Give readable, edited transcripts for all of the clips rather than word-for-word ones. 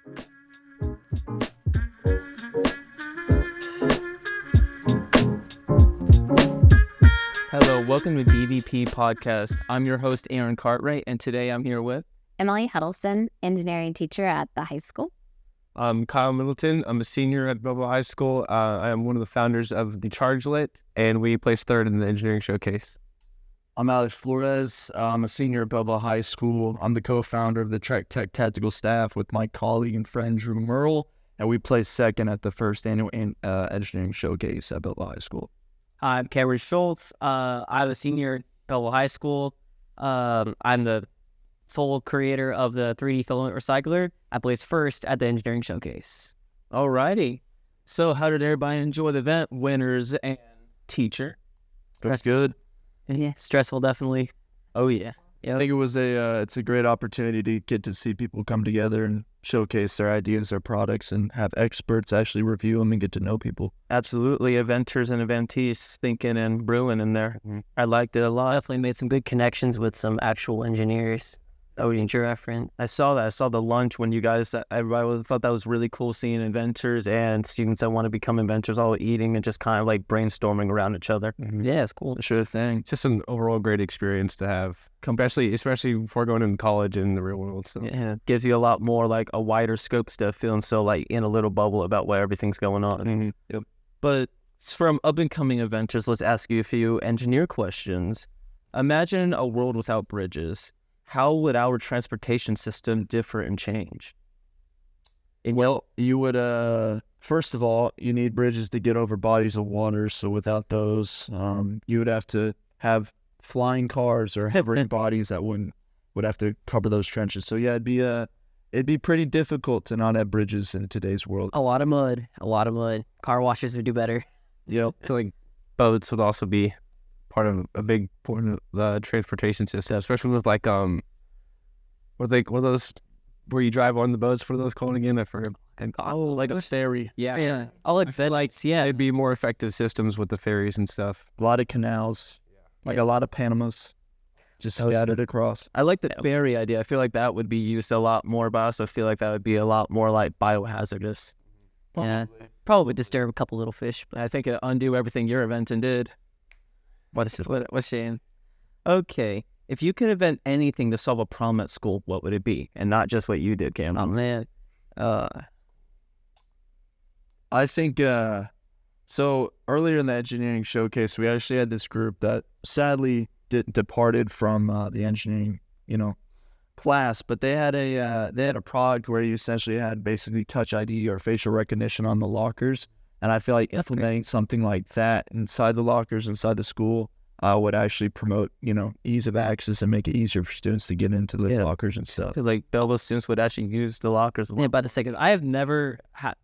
Hello, welcome to BVP Podcast. I'm your host, Aaron Cartwright, and today I'm here with Emily Huddleston, engineering teacher at the high school. I'm Kyle Middleton. I'm a senior at Bellville High School. I am one of the founders of the Charge Lit, and we placed third in the engineering showcase. I'm Alex Flores. I'm a senior at Bellville High School. I'm the co-founder of the Trek Tech Tactical Staff with my colleague and friend Drew Merle, and we placed second at the first annual engineering showcase at Bellville High School. I'm Cameron Schultz. I'm a senior at Bellville High School. I'm the sole creator of the 3D filament recycler. I placed first at the engineering showcase. Alrighty. So how did everybody enjoy the event? Winners and teacher. That's good. Yeah, stressful, definitely. Oh yeah. I think it was it's a great opportunity to get to see people come together and showcase their ideas, their products, and have experts actually review them and get to know people. Absolutely. Eventers and eventees thinking and brewing in there. I liked it a lot. Definitely made some good connections with some actual engineers. That would be your reference. I saw that. I saw the lunch when you guys, everybody thought that was really cool seeing inventors and students that want to become inventors all eating and just kind of like brainstorming around each other. Yeah, it's cool. Sure thing. It's just an overall great experience to have, especially before going into college and in the real world. So. Yeah, it gives you a lot more like a wider scope stuff, feeling so like in a little bubble about where everything's going on. Mm-hmm. Yep. But from up and coming inventors, let's ask you a few engineer questions. Imagine a world without bridges. How would our transportation system differ and change? Well, you would, first of all, you need bridges to get over bodies of water. So without those, you would have to have flying cars or hovering bodies that would have to cover those trenches. So yeah, it'd be pretty difficult to not have bridges in today's world. A lot of mud. Car washes would do better. Yep. I feel like boats would also be part of a big part of the transportation system, especially with like what are those where you drive on the boats? What are those called again? I forget. Like a ferry. Yeah. All like lights. Yeah. It'd be more effective systems with the ferries and stuff. A lot of canals, like a lot of Panamas, just scattered across. I like the ferry idea. I feel like that would be used a lot more, but I also feel like that would be a lot more like biohazardous. Yeah. Probably would disturb a couple little fish. I think it undo everything your inventing did. What's Shane? Okay. If you could invent anything to solve a problem at school, what would it be? And not just what you did, Cam. Oh, man. I think, so earlier in the engineering showcase, we actually had this group that sadly departed from the engineering, class, but they had a product where you essentially had basically Touch ID or facial recognition on the lockers. And I feel like implementing something like that inside the lockers, inside the school, would actually promote, ease of access and make it easier for students to get into the lockers and stuff. I feel like Bellville students would actually use the lockers. Yeah, about a second. I have never had,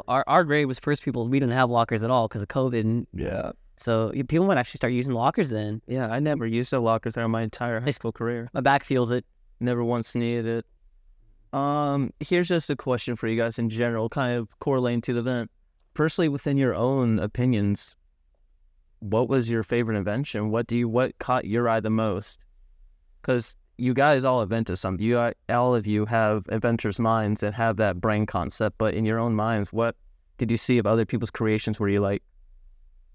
our grade was first people, we didn't have lockers at all because of COVID. Yeah. So people might actually start using lockers then. Yeah, I never used a locker throughout my entire high school career. My back feels it. Never once needed it. Here's just a question for you guys in general, kind of correlating to the event. Personally, within your own opinions, what was your favorite invention? What caught your eye the most? Because you guys all invented something. All of you have inventors' minds and have that brain concept. But in your own minds, what did you see of other people's creations where you're like,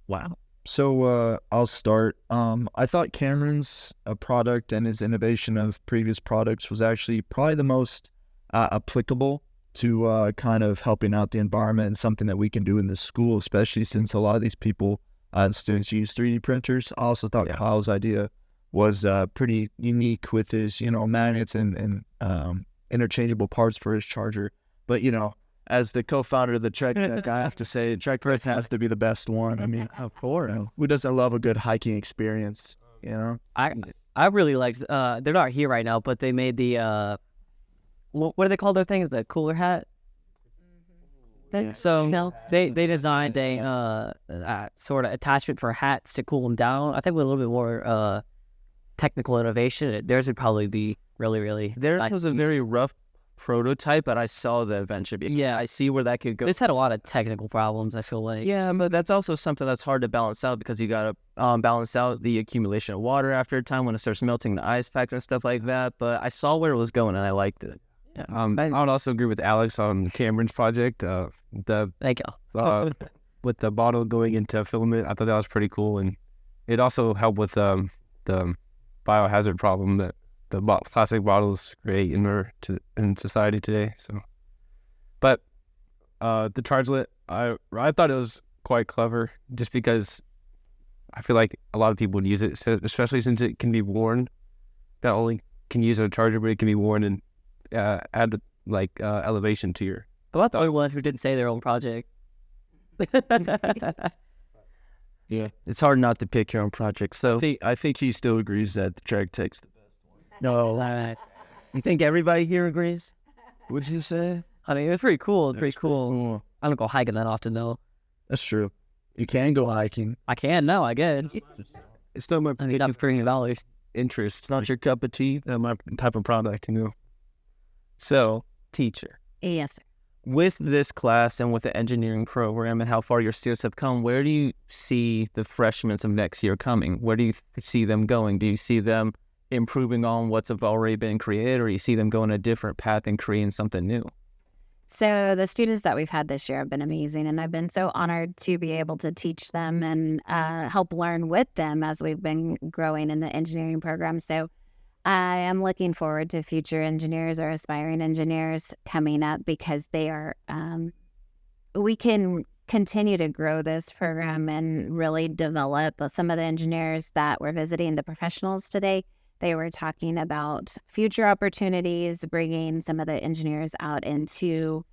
wow? So I'll start. I thought Cameron's product and his innovation of previous products was actually probably the most applicable to kind of helping out the environment and something that we can do in this school, especially since a lot of these people and students use 3D printers. I also thought Kyle's idea was pretty unique with his, magnets and interchangeable parts for his charger. But, as the co-founder of the Trek Tech, I have to say Trek Tech has to be the best one. I mean, Of course. who doesn't love a good hiking experience, I really liked, they're not here right now, but they made the, what do they call their things? The cooler hat? So they designed a sort of attachment for hats to cool them down. I think with a little bit more technical innovation, theirs would probably be really, really There was a very rough prototype, but I saw the invention. Yeah, I see where that could go. This had a lot of technical problems, I feel like. Yeah, but that's also something that's hard to balance out because you got to balance out the accumulation of water after a time when it starts melting the ice packs and stuff like that. But I saw where it was going and I liked it. I would also agree with Alex on Cameron's project. Thank you. With the bottle going into filament, I thought that was pretty cool, and it also helped with the biohazard problem that the plastic bottles create in society today. So, but the chargelet, I thought it was quite clever, just because I feel like a lot of people would use it, especially since it can be worn. Not only can you use it as a charger, but it can be worn and add elevation to your. I'm not the only ones who didn't say their own project. Yeah, it's hard not to pick your own project. So I think he still agrees that the drag takes the best one. No, you think everybody here agrees? What'd you say? I mean, it's pretty cool. It's That's pretty cool. I don't go hiking that often, though. That's true. You can go hiking. I can now. I get. It's still my I mean, I'm $300. interest. It's not your cup of tea. My type of product, So, teacher, Yes, sir. with this class and with the engineering program and how far your students have come, where do you see the freshmen of next year coming? Where do you see them going? Do you see them improving on what's already been created, or you see them going a different path and creating something new? So the students that we've had this year have been amazing, and I've been so honored to be able to teach them and help learn with them as we've been growing in the engineering program. So I am looking forward to future engineers or aspiring engineers coming up, because they are, we can continue to grow this program and really develop. Some of the engineers that were visiting the professionals today, they were talking about future opportunities, bringing some of the engineers out into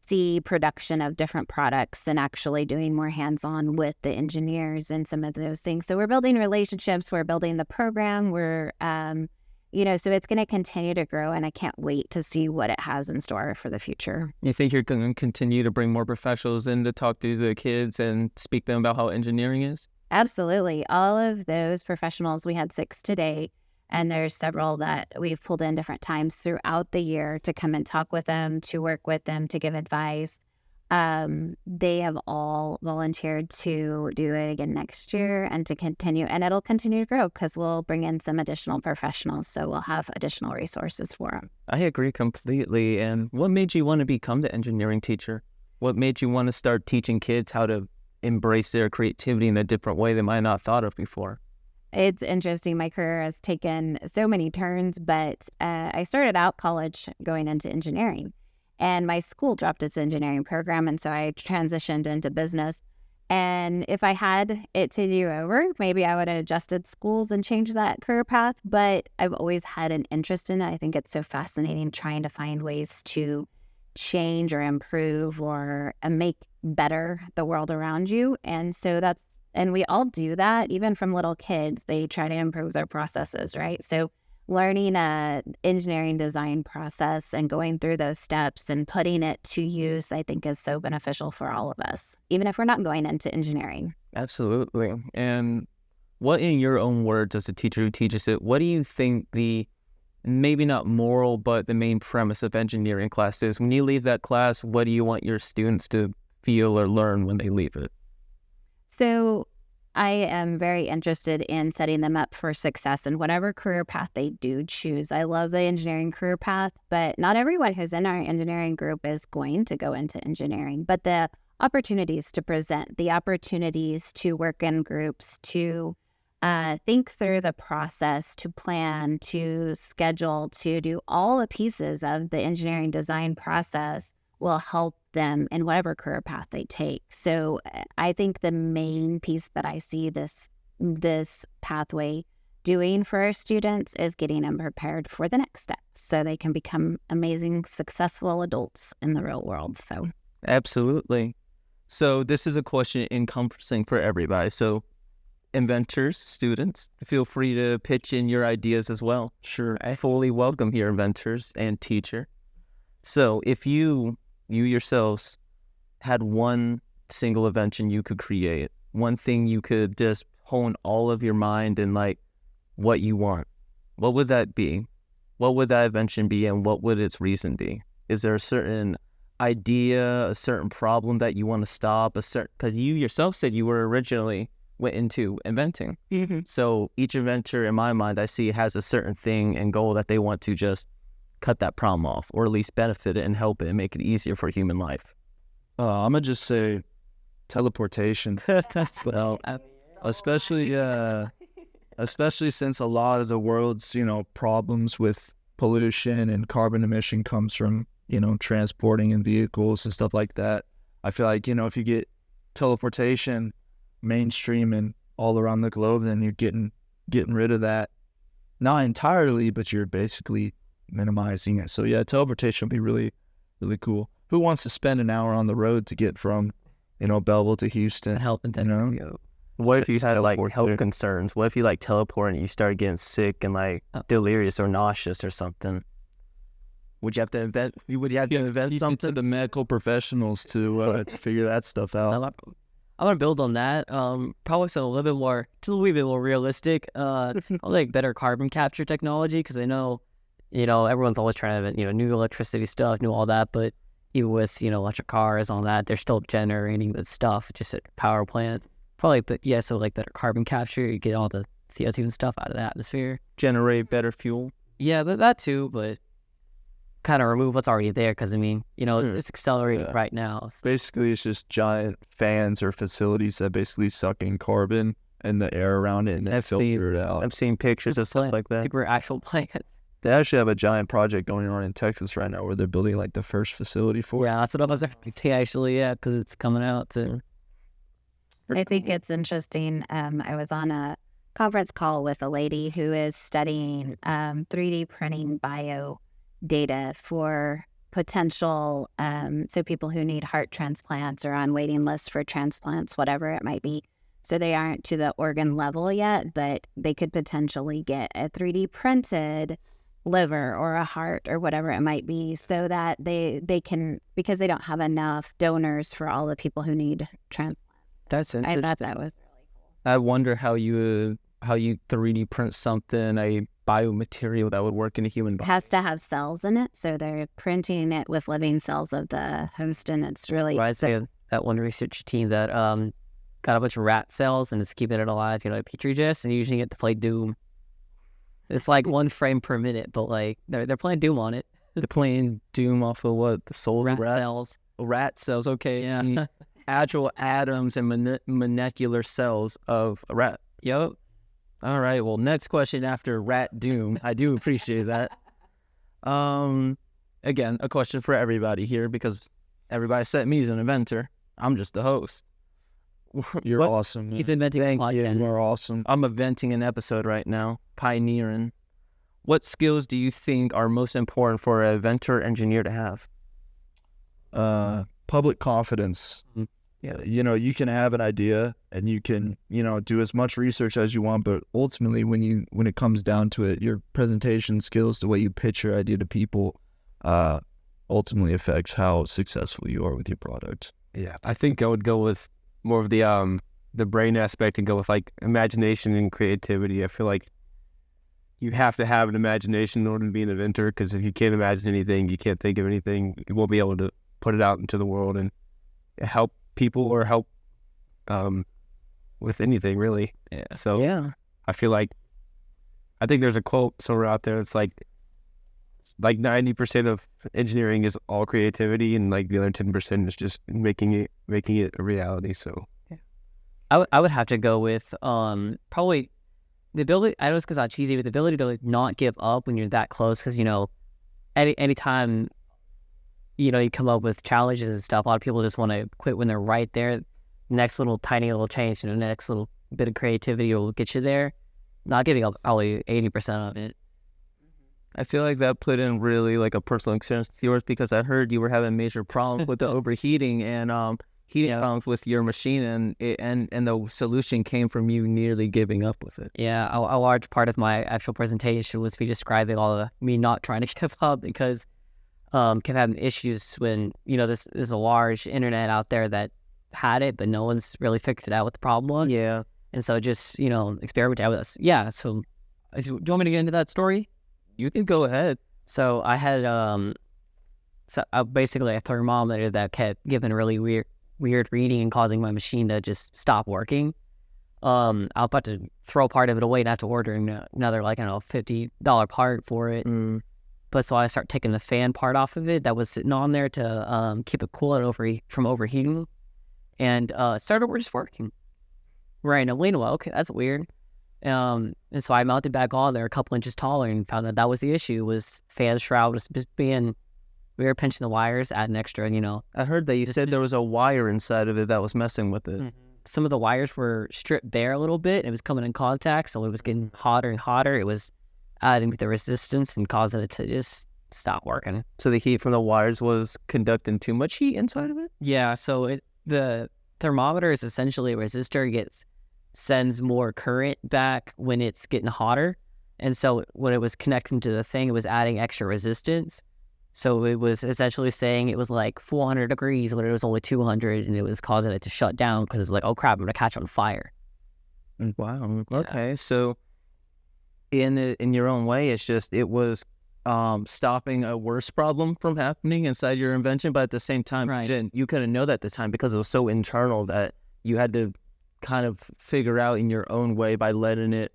see production of different products and actually doing more hands-on with the engineers and some of those things. So we're building relationships, we're building the program, we're, so it's going to continue to grow, and I can't wait to see what it has in store for the future. You think you're going to continue to bring more professionals in to talk to the kids and speak to them about how engineering is? Absolutely. All of those professionals, we had 6 today, and there's several that we've pulled in different times throughout the year to come and talk with them, to work with them, to give advice. They have all volunteered to do it again next year and to continue, and it'll continue to grow because we'll bring in some additional professionals, so we'll have additional resources for them. I agree completely. And what made you want to become the engineering teacher? What made you want to start teaching kids how to embrace their creativity in a different way they might not have thought of before? It's interesting. My career has taken so many turns, but I started out college going into engineering, and my school dropped its engineering program, and so I transitioned into business. And if I had it to do over, maybe I would have adjusted schools and changed that career path, but I've always had an interest in it. I think it's so fascinating trying to find ways to change or improve or make better the world around you. And so and we all do that, even from little kids. They try to improve their processes, right? So learning a engineering design process and going through those steps and putting it to use, I think, is so beneficial for all of us, even if we're not going into engineering. Absolutely. And what, in your own words as a teacher who teaches it, what do you think the, maybe not moral, but the main premise of engineering class is? When you leave that class, what do you want your students to feel or learn when they leave it? So I am very interested in setting them up for success in whatever career path they do choose. I love the engineering career path, but not everyone who's in our engineering group is going to go into engineering. But the opportunities to present, the opportunities to work in groups, to think through the process, to plan, to schedule, to do all the pieces of the engineering design process will help them in whatever career path they take. So I think the main piece that I see this pathway doing for our students is getting them prepared for the next step so they can become amazing, successful adults in the real world. So Absolutely. So this is a question encompassing for everybody. So inventors, students, feel free to pitch in your ideas as well. Sure. I fully welcome here, inventors and teacher. So if you yourselves had one single invention you could create, one thing you could just hone all of your mind and like what you want, what would that be? What would that invention be, and what would its reason be? Is there a certain idea, a certain problem that you want to stop, because you yourself said you were originally went into inventing. Mm-hmm. So each inventor in my mind I see has a certain thing and goal that they want to just cut that problem off, or at least benefit it and help it and make it easier for human life? I'm gonna just say teleportation. Well, especially since a lot of the world's problems with pollution and carbon emission comes from transporting in vehicles and stuff like that. I feel like if you get teleportation mainstream and all around the globe, then you're getting rid of that, not entirely, but you're basically minimizing it. So yeah, teleportation would be really, really cool. Who wants to spend an hour on the road to get from Bellville to Houston? Helping them. What if you had like health concerns? What if you like teleport and you start getting sick and like delirious or nauseous or something? Would you have to invent? Would you have to invent something? To the medical professionals to figure that stuff out. I'm gonna build on that. Probably something a little bit more realistic. Like better carbon capture technology, because I know, everyone's always trying to invent, new electricity stuff, new all that, but even with electric cars, all that, they're still generating the stuff just at power plants. Probably, but yeah, so like better carbon capture, you get all the CO2 and stuff out of the atmosphere. Generate better fuel. Yeah, that too, but kind of remove what's already there, because it's accelerating right now. So. Basically, it's just giant fans or facilities that basically suck in carbon and the air around it and then filter it out. I've seen pictures of stuff like that. Super actual plants. They actually have a giant project going on in Texas right now where they're building like the first facility for it. Yeah, that's what I was actually, because it's coming out too. I think it's interesting. I was on a conference call with a lady who is studying 3D printing bio data for potential, so people who need heart transplants or on waiting lists for transplants, whatever it might be. So they aren't to the organ level yet, but they could potentially get a 3D printed liver or a heart or whatever it might be, so that they can, because they don't have enough donors for all the people who need transplants. That's interesting. I thought that was really cool. I wonder how you 3D print something, a biomaterial that would work in a human body. It has to have cells in it, so they're printing it with living cells of the host, and it's really... Reminds me of that one research team that got a bunch of rat cells and is keeping it alive, Petri dish, and using it to play Doom. It's like 1 frame per minute, but like they're playing Doom on it. They're playing Doom off of what? The souls of rats? Cells. Rat cells, okay. Yeah. Agile atoms and molecular cells of a rat. Yep. All right, well, next question after Rat Doom. I do appreciate that. Again, a question for everybody here, because everybody said me as an inventor. I'm just the host. You're awesome. He's inventing a podcast. You are awesome. I'm inventing an episode right now, pioneering. What skills do you think are most important for an inventor engineer to have? Public confidence. Yeah, you can have an idea and you can, do as much research as you want, but ultimately when it comes down to it, your presentation skills, the way you pitch your idea to people, ultimately affects how successful you are with your product. Yeah, I think I would go with more of the brain aspect and go with like imagination and creativity. I feel like you have to have an imagination in order to be an inventor, because if you can't imagine anything, you can't think of anything, you won't be able to put it out into the world and help people or help with anything really. Yeah. So yeah, I feel like, I think there's a quote somewhere out there. It's like 90% of engineering is all creativity, and like the other 10% is just making it a reality. So yeah, I would have to go with probably the ability. I know it's because I'm cheesy, but the ability to like not give up when you're that close. Because anytime you come up with challenges and stuff, a lot of people just want to quit when they're right there. Next little tiny little change, the next little bit of creativity will get you there. Not giving up probably 80% of it. I feel like that put in really like a personal experience with yours, because I heard you were having major problems with the overheating and heating problems with your machine, and the solution came from you nearly giving up with it. Yeah, a large part of my actual presentation was me describing me not trying to give up, because kept having issues when there's a large internet out there that had it, but no one's really figured out what the problem was. Yeah, and so just experimenting with us. Yeah, so do you want me to get into that story? You can go ahead. So I had basically a thermometer that kept giving really weird reading and causing my machine to just stop working. I was about to throw part of it away and have to order another $50 part for it. But so I start taking the fan part off of it that was sitting on there to keep it cool and from overheating. And it started just working. Right. And I'm like, well, okay, that's weird. And so I mounted back on there a couple inches taller and found that was the issue, was fan shroud was being, we were pinching the wires, adding extra, I heard that you said there was a wire inside of it that was messing with it. Mm-hmm. Some of the wires were stripped bare a little bit. And it was coming in contact, so it was getting hotter and hotter. It was adding the resistance and causing it to just stop working. So the heat from the wires was conducting too much heat inside of it? Yeah, so the thermometer is essentially a resistor, sends more current back when it's getting hotter. And so when it was connecting to the thing, it was adding extra resistance. So it was essentially saying it was like 400 degrees when it was only 200, and it was causing it to shut down because it was like, oh crap, I'm going to catch on fire. Wow. Okay. So in your own way, it was stopping a worse problem from happening inside your invention, but at the same time, right, you couldn't know that at the time because it was so internal that you had to kind of figure out in your own way by letting it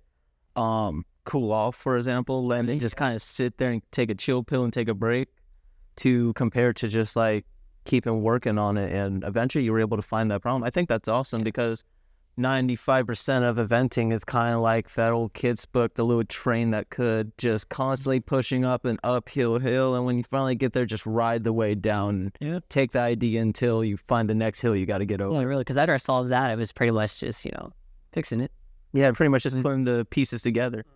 cool off, for example, letting it just kind of sit there and take a chill pill and take a break, to compare to just like keeping working on it, and eventually you were able to find that problem. I think that's awesome because 95% of eventing is kind of like that old kid's book, The Little Train That Could, just constantly pushing up an uphill hill, and when you finally get there, just ride the way down. Yeah. Take the idea until you find the next hill you got to get over. Yeah, really, because after I solved that, it was pretty much just, fixing it. Yeah, pretty much just putting the pieces together.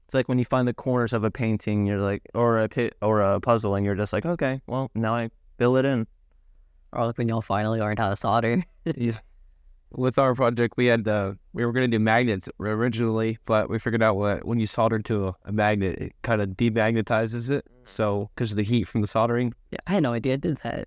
It's like when you find the corners of a painting, you're like, or a puzzle, and you're just like, okay, well, now I fill it in. Or like when y'all finally learned how to solder. Yeah. With our project, we were going to do magnets originally, but we figured out when you solder to a magnet, it kind of demagnetizes it. So because of the heat from the soldering. Yeah, I had no idea it did that.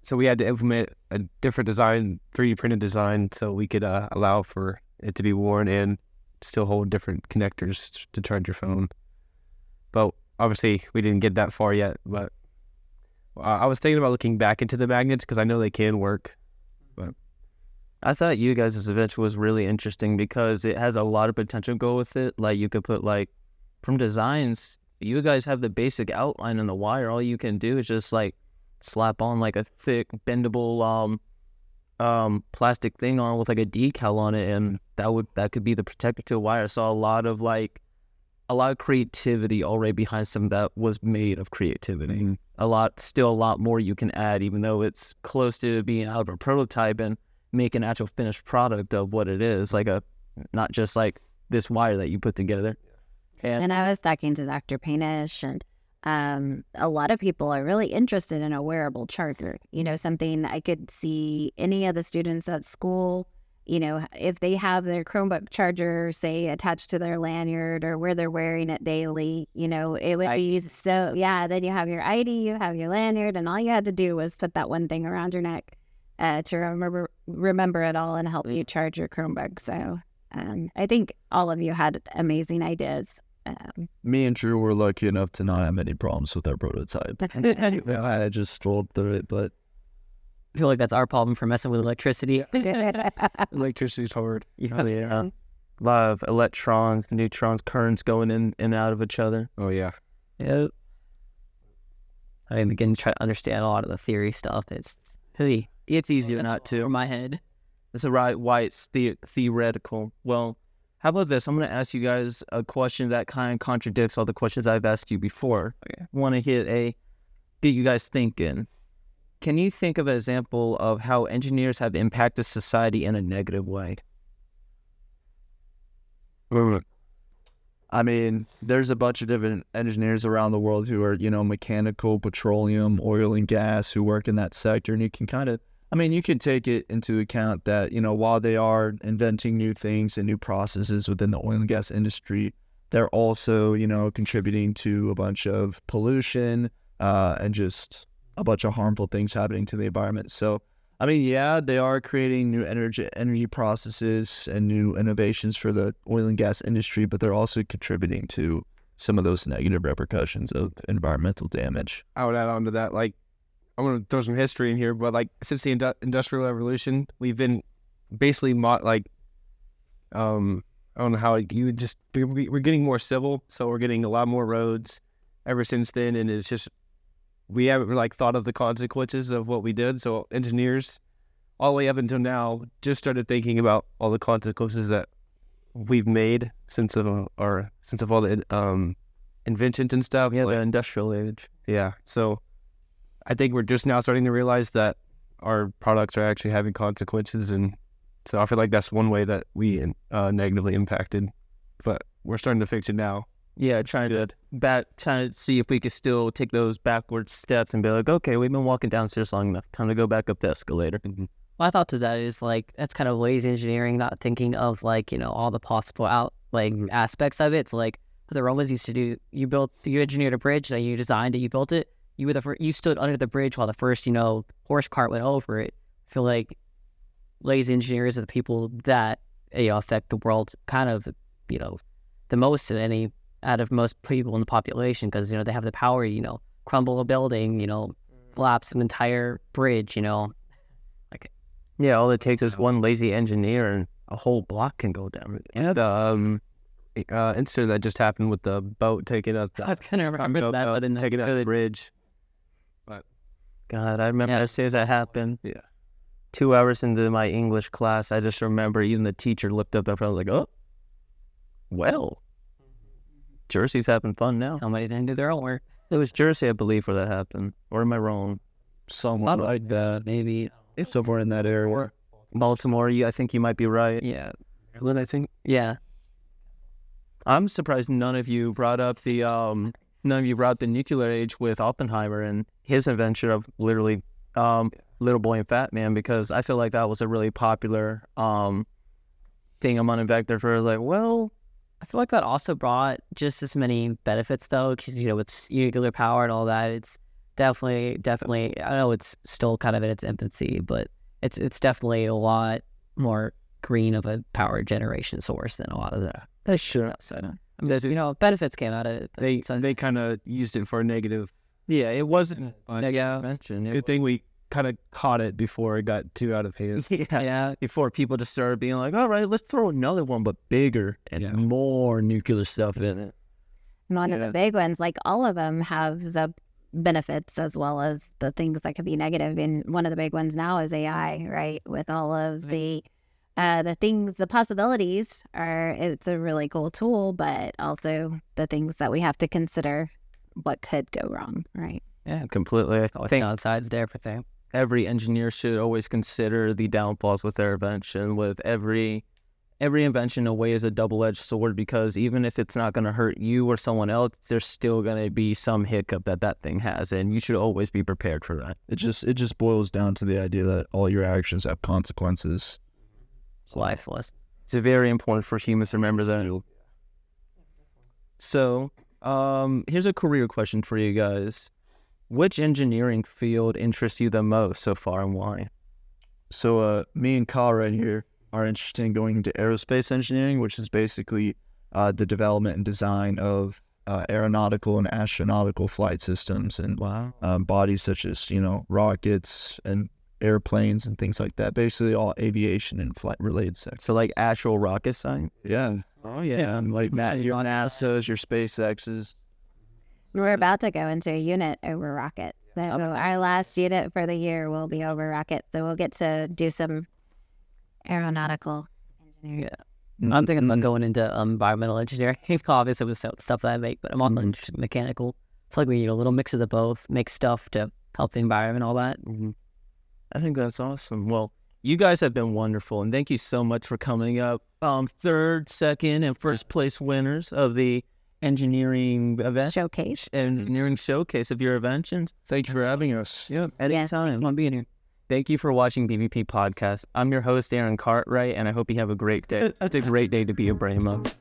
So we had to implement a different design, 3D printed design, so we could allow for it to be worn and still hold different connectors to charge your phone. But obviously, we didn't get that far yet. But I was thinking about looking back into the magnets because I know they can work. But I thought you guys' invention was really interesting because it has a lot of potential to go with it. Like you could put from designs, you guys have the basic outline on the wire. All you can do is just slap on a thick bendable plastic thing on with a decal on it, and that could be the protector to a wire. I saw a lot of creativity already behind some that was made of creativity. Mm-hmm. Still a lot more you can add, even though it's close to being out of a prototype, and make an actual finished product of what it is, not just this wire that you put together. And I was talking to Dr. Panish, and a lot of people are really interested in a wearable charger. Something I could see any of the students at school, if they have their Chromebook charger, say, attached to their lanyard or where they're wearing it daily, it would be so, then you have your ID, you have your lanyard, and all you had to do was put that one thing around your neck to remember it all and help you charge your Chromebook. So I think all of you had amazing ideas. Me and Drew were lucky enough to not have any problems with our prototype. I just strolled through it, but I feel like that's our problem for messing with electricity. Electricity's hard. Yeah. A lot of electrons, neutrons, currents going in and out of each other. Oh, yeah. Yep. I begin to try to understand a lot of the theory stuff. It's easier not to in my head. That's why it's theoretical. Well, how about this? I'm going to ask you guys a question that kind of contradicts all the questions I've asked you before. Okay. I want to get you guys thinking. Can you think of an example of how engineers have impacted society in a negative way? I mean, there's a bunch of different engineers around the world who are, mechanical, petroleum, oil and gas, who work in that sector. And you can you can take it into account that, while they are inventing new things and new processes within the oil and gas industry, they're also, contributing to a bunch of pollution and just a bunch of harmful things happening to the environment. So, they are creating new energy processes and new innovations for the oil and gas industry, but they're also contributing to some of those negative repercussions of environmental damage. I would add on to that, I'm going to throw some history in here, but since the Industrial Revolution, we've been basically I don't know how we're getting more civil, so we're getting a lot more roads ever since then, and it's just we haven't like thought of the consequences of what we did. So engineers, all the way up until now, just started thinking about all the consequences that we've made since of all the inventions and stuff. Yeah, like, the industrial age. yeah. So I think we're just now starting to realize that our products are actually having consequences, and so I feel like that's one way that we negatively impacted, but we're starting to fix it now. Yeah, trying to see if we could still take those backward steps and be like, okay, we've been walking downstairs long enough. Time to go back up the escalator. My thought to that is like that's kind of lazy engineering, not thinking of like all the possible aspects of it. It's like what the Romans used to do. You engineered a bridge, and you designed it, you built it. You stood under the bridge while the first horse cart went over it. I feel like lazy engineers are the people that affect the world kind of the most out of most people in the population, because they have the power crumble a building, collapse an entire bridge, Yeah, all it takes is one lazy engineer and a whole block can go down. Yeah, the incident that just happened with the boat taking up I was gonna remember that, but in taking up the bridge. But God, I remember as soon as that happened. Yeah. 2 hours into my English class, I just remember even the teacher looked up and I was like, oh, well, Jersey's having fun now. somebody didn't do their own work. It was Jersey, I believe, where that happened. Or am I wrong? Somewhere like that. Maybe. It's somewhere in that area. Baltimore, I think you might be right. Yeah. Maryland, I think. Yeah. I'm surprised none of you brought up the nuclear age with Oppenheimer and his invention of literally Little Boy and Fat Man, because I feel like that was a really popular thing among inventors for like, well, I feel like that also brought just as many benefits though, because with nuclear power and all that, it's definitely. I know it's still kind of in its infancy, but it's definitely a lot more green of a power generation source than a lot of that. that's sure. So I mean, benefits came out of it. They kind of used it for a negative. Yeah, it wasn't But negative mention. good thing we kind of caught it before it got too out of hand. Yeah, before people just started being like, all right, let's throw another one, but bigger and more nuclear stuff in it. And one of the big ones, like all of them have the benefits as well as the things that could be negative. And one of the big ones now is AI, right? With all of the things, the possibilities it's a really cool tool, but also the things that we have to consider what could go wrong, right? Yeah, completely. I think downsides to everything. every engineer should always consider the downfalls with their invention. With every invention, in a way, is a double-edged sword, because even if it's not going to hurt you or someone else, there's still going to be some hiccup that thing has, and you should always be prepared for that. It just boils down to the idea that all your actions have consequences. It's lifeless. It's very important for humans to remember that. So, here's a career question for you guys. Which engineering field interests you the most so far, and why? So me and Kyle right here are interested in going into aerospace engineering, which is basically the development and design of aeronautical and astronautical flight systems and bodies such as, rockets and airplanes and things like that. Basically all aviation and flight related sectors. So, like actual rocket science? Yeah. Oh, yeah. And like your NASA's, your SpaceX's. We're about to go into a unit over rockets. So our last unit for the year will be over rockets. So we'll get to do some aeronautical engineering. Yeah. I'm thinking about going into environmental engineering, obviously with stuff that I make, but I'm also interested in mechanical. It's like we need a little mix of the both, make stuff to help the environment, all that. I think that's awesome. Well, you guys have been wonderful, and thank you so much for coming up. Third, second, and first place winners of the engineering event engineering showcase of your inventions. Thank you for having us. Yeah, anytime. I'm being here. Thank you for watching BVP Podcast. I'm your host, Aaron Cartwright, and I hope you have a great day. It's a great day to be a brain month.